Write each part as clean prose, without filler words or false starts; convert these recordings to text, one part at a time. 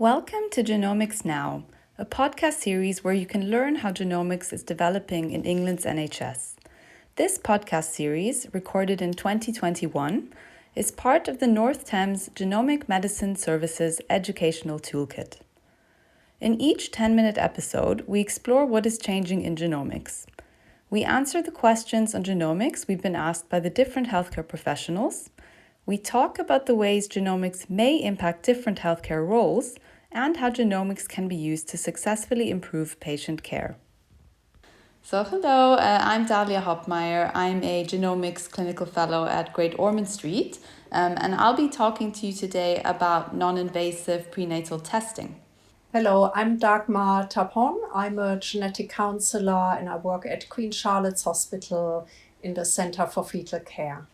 Welcome to Genomics Now, a podcast series where you can learn how genomics is developing in England's NHS. This podcast series, recorded in 2021, is part of the North Thames Genomic Medicine Services Educational Toolkit. In each 10-minute episode, we explore what is changing in genomics. We answer the questions on genomics we've been asked by the different healthcare professionals. We talk about the ways genomics may impact different healthcare roles and how genomics can be used to successfully improve patient care. So hello, I'm Dahlia Hopmeier. I'm a genomics clinical fellow at Great Ormond Street, and I'll be talking to you today about non-invasive prenatal testing. Hello, I'm Dagmar Tapon. I'm a genetic counselor and I work at Queen Charlotte's Hospital in the Center for Fetal Care.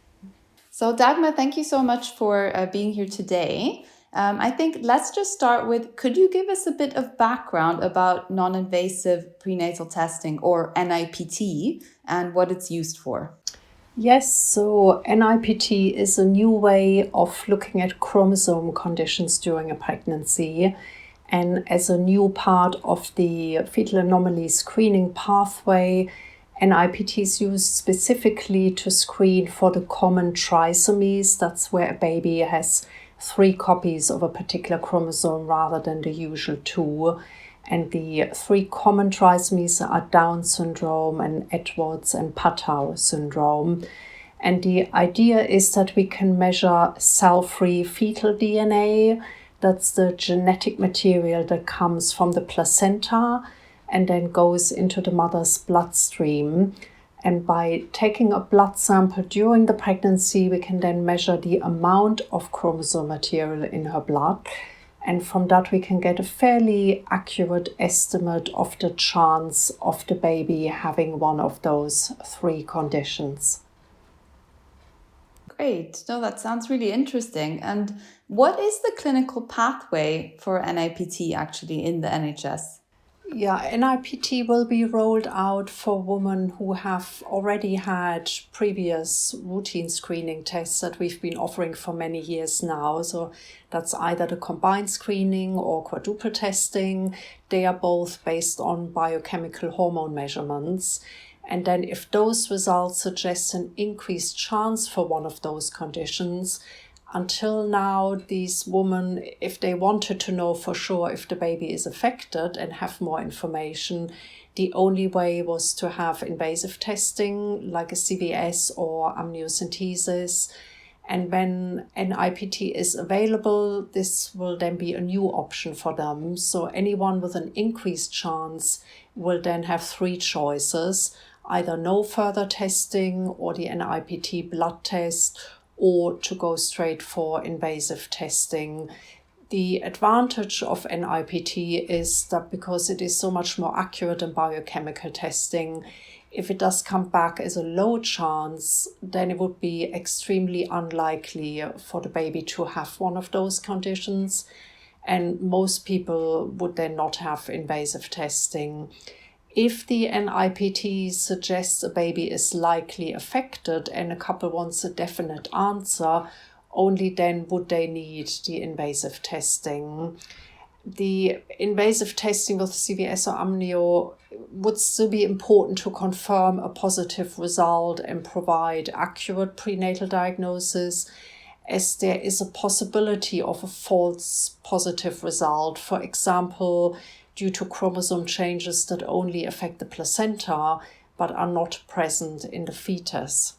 So Dagmar, thank you so much for being here today. I think let's just start with, could you give us a bit of background about non-invasive prenatal testing, or NIPT, and what it's used for? Yes, so NIPT is a new way of looking at chromosome conditions during a pregnancy. And as a new part of the fetal anomaly screening pathway, NIPT is used specifically to screen for the common trisomies. That's where a baby has 3 copies of a particular chromosome rather than the usual 2. And the 3 common trisomies are Down syndrome and Edwards and Patau syndrome. And the idea is that we can measure cell-free fetal DNA. That's the genetic material that comes from the placenta and then goes into the mother's bloodstream. And by taking a blood sample during the pregnancy, we can then measure the amount of chromosome material in her blood. And from that, we can get a fairly accurate estimate of the chance of the baby having one of those 3 conditions. Great. No, that sounds really interesting. And what is the clinical pathway for NIPT actually in the NHS? Yeah, NIPT will be rolled out for women who have already had previous routine screening tests that we've been offering for many years now. So that's either the combined screening or quadruple testing. They are both based on biochemical hormone measurements. And then if those results suggest an increased chance for one of those conditions, until now, these women, if they wanted to know for sure if the baby is affected and have more information, the only way was to have invasive testing like a CVS or amniocentesis. And when NIPT is available, this will then be a new option for them. So anyone with an increased chance will then have 3 choices, either no further testing or the NIPT blood test, or to go straight for invasive testing. The advantage of NIPT is that because it is so much more accurate than biochemical testing, if it does come back as a low chance, then it would be extremely unlikely for the baby to have one of those conditions. And most people would then not have invasive testing. If the NIPT suggests a baby is likely affected and a couple wants a definite answer, only then would they need the invasive testing. The invasive testing with CVS or amnio would still be important to confirm a positive result and provide accurate prenatal diagnosis, as there is a possibility of a false positive result. For example, due to chromosome changes that only affect the placenta but are not present in the fetus.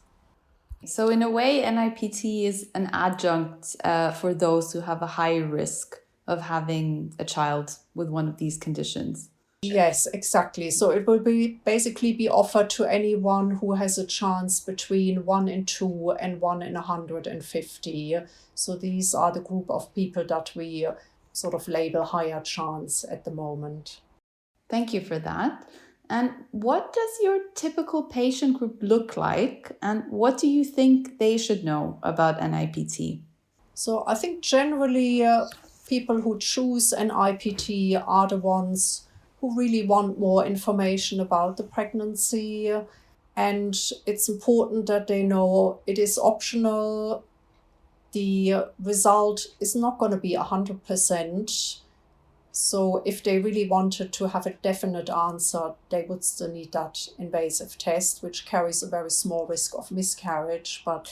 So in a way, NIPT is an adjunct for those who have a high risk of having a child with one of these conditions. Yes, exactly. So it will basically be offered to anyone who has a chance between 1 in 2 and 1 in 150. So these are the group of people that we sort of label higher chance at the moment. Thank you for that. And what does your typical patient group look like? And what do you think they should know about NIPT? So I think generally people who choose NIPT are the ones who really want more information about the pregnancy. And it's important that they know it is optional. The result is not going to be 100%. So if they really wanted to have a definite answer, they would still need that invasive test, which carries a very small risk of miscarriage. But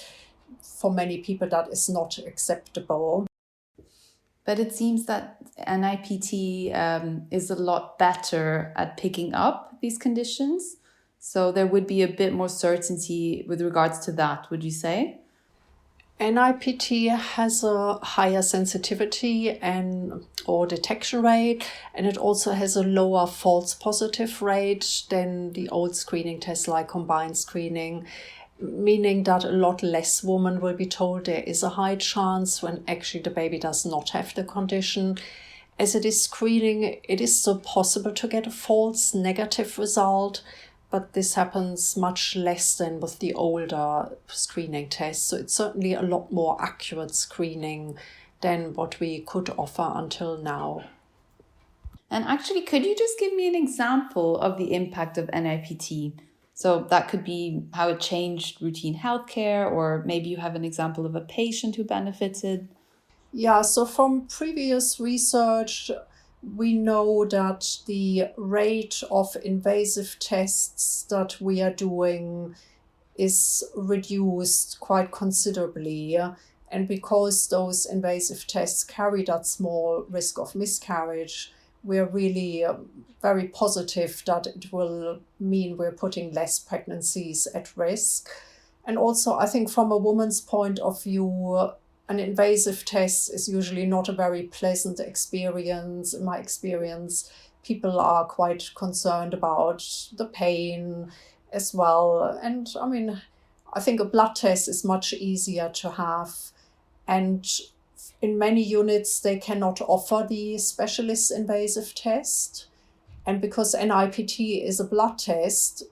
for many people, that is not acceptable. But it seems that NIPT is a lot better at picking up these conditions. So there would be a bit more certainty with regards to that, would you say? NIPT has a higher sensitivity and or detection rate, and it also has a lower false positive rate than the old screening tests like combined screening, meaning that a lot less women will be told there is a high chance when actually the baby does not have the condition. As it is screening, it is still possible to get a false negative result, but this happens much less than with the older screening tests. So it's certainly a lot more accurate screening than what we could offer until now. And actually, could you just give me an example of the impact of NIPT? So that could be how it changed routine healthcare, or maybe you have an example of a patient who benefited. Yeah, so from previous research, we know that the rate of invasive tests that we are doing is reduced quite considerably. And because those invasive tests carry that small risk of miscarriage, we're really very positive that it will mean we're putting less pregnancies at risk. And also, I think from a woman's point of view, an invasive test is usually not a very pleasant experience. In my experience, people are quite concerned about the pain as well. And I mean, I think a blood test is much easier to have. And in many units, they cannot offer the specialist invasive test. And because NIPT is a blood test,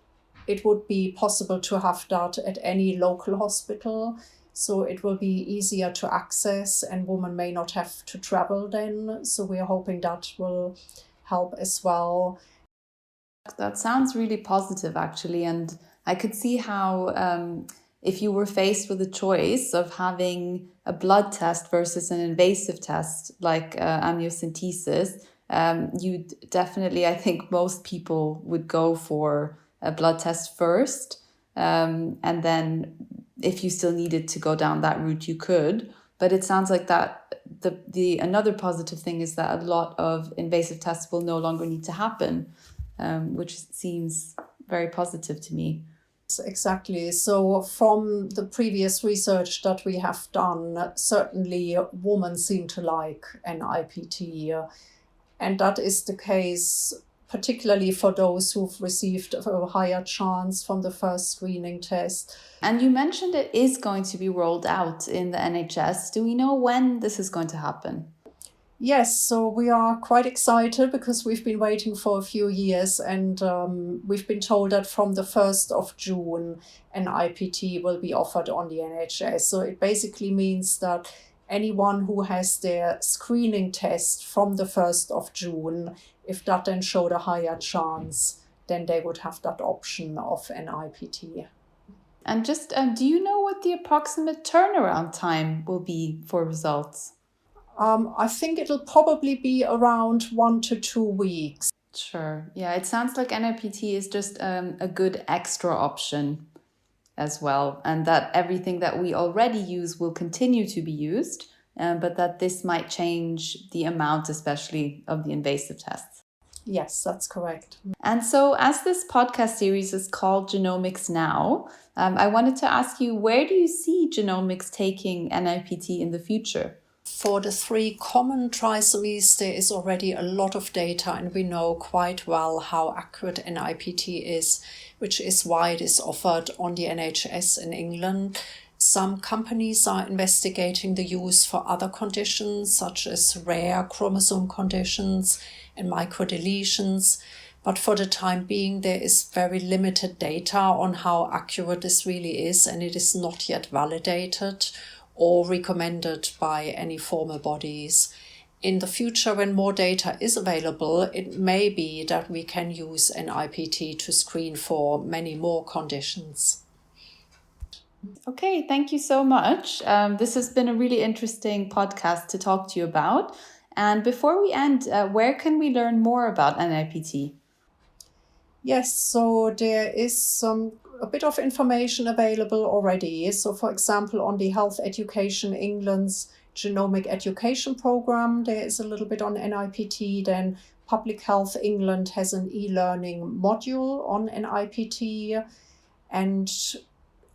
it would be possible to have that at any local hospital. So it will be easier to access and women may not have to travel then. So we are hoping that will help as well. That sounds really positive, actually. And I could see how if you were faced with a choice of having a blood test versus an invasive test like amniocentesis, you'd definitely, I think most people would go for a blood test first. And then if you still needed to go down that route, you could. But it sounds like that the another positive thing is that a lot of invasive tests will no longer need to happen, which seems very positive to me. Exactly. So from the previous research that we have done, certainly women seem to like NIPT. And that is the case particularly for those who've received a higher chance from the first screening test. And you mentioned it is going to be rolled out in the NHS. Do we know when this is going to happen? Yes, so we are quite excited because we've been waiting for a few years, and we've been told that from the 1st of June, an IPT will be offered on the NHS. So it basically means that anyone who has their screening test from the 1st of June, if that then showed a higher chance, then they would have that option of an IPT. And just, do you know what the approximate turnaround time will be for results? I think it'll probably be around 1 to 2 weeks. Sure. Yeah, it sounds like NIPT is just a good extra option as well, and that everything that we already use will continue to be used, but that this might change the amount, especially of the invasive tests. Yes, that's correct. And so, as this podcast series is called Genomics Now, I wanted to ask you, where do you see genomics taking NIPT in the future? For the 3 common trisomies, there is already a lot of data, and we know quite well how accurate NIPT is, which is why it is offered on the NHS in England. Some companies are investigating the use for other conditions, such as rare chromosome conditions and microdeletions. But for the time being, there is very limited data on how accurate this really is, and it is not yet validated or recommended by any formal bodies. In the future, when more data is available, it may be that we can use an IPT to screen for many more conditions. Okay, thank you so much. This has been a really interesting podcast to talk to you about. And before we end, where can we learn more about NIPT? Yes, so there is a bit of information available already. So, for example, on the Health Education England's Genomic Education Program, there is a little bit on NIPT. Then Public Health England has an e-learning module on NIPT. And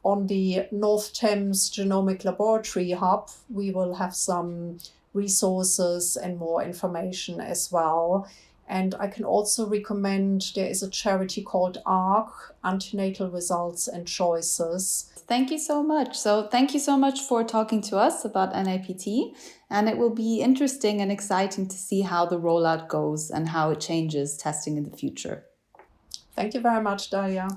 on the North Thames Genomic Laboratory Hub, we will have some resources and more information as well. And I can also recommend, there is a charity called ARC, Antenatal Results and Choices. Thank you so much. So thank you so much for talking to us about NIPT. And it will be interesting and exciting to see how the rollout goes and how it changes testing in the future. Thank you very much, Dahlia.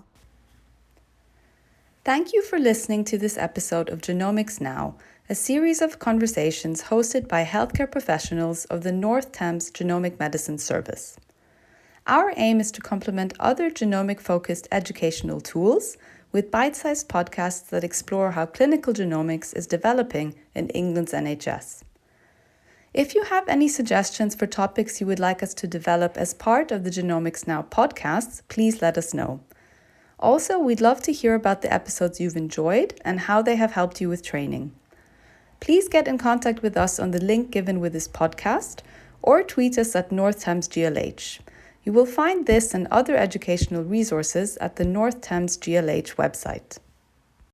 Thank you for listening to this episode of Genomics Now, a series of conversations hosted by healthcare professionals of the North Thames Genomic Medicine Service. Our aim is to complement other genomic-focused educational tools with bite-sized podcasts that explore how clinical genomics is developing in England's NHS. If you have any suggestions for topics you would like us to develop as part of the Genomics Now podcasts, please let us know. Also, we'd love to hear about the episodes you've enjoyed and how they have helped you with training. Please get in contact with us on the link given with this podcast or tweet us at North Thames GLH. You will find this and other educational resources at the North Thames GLH website.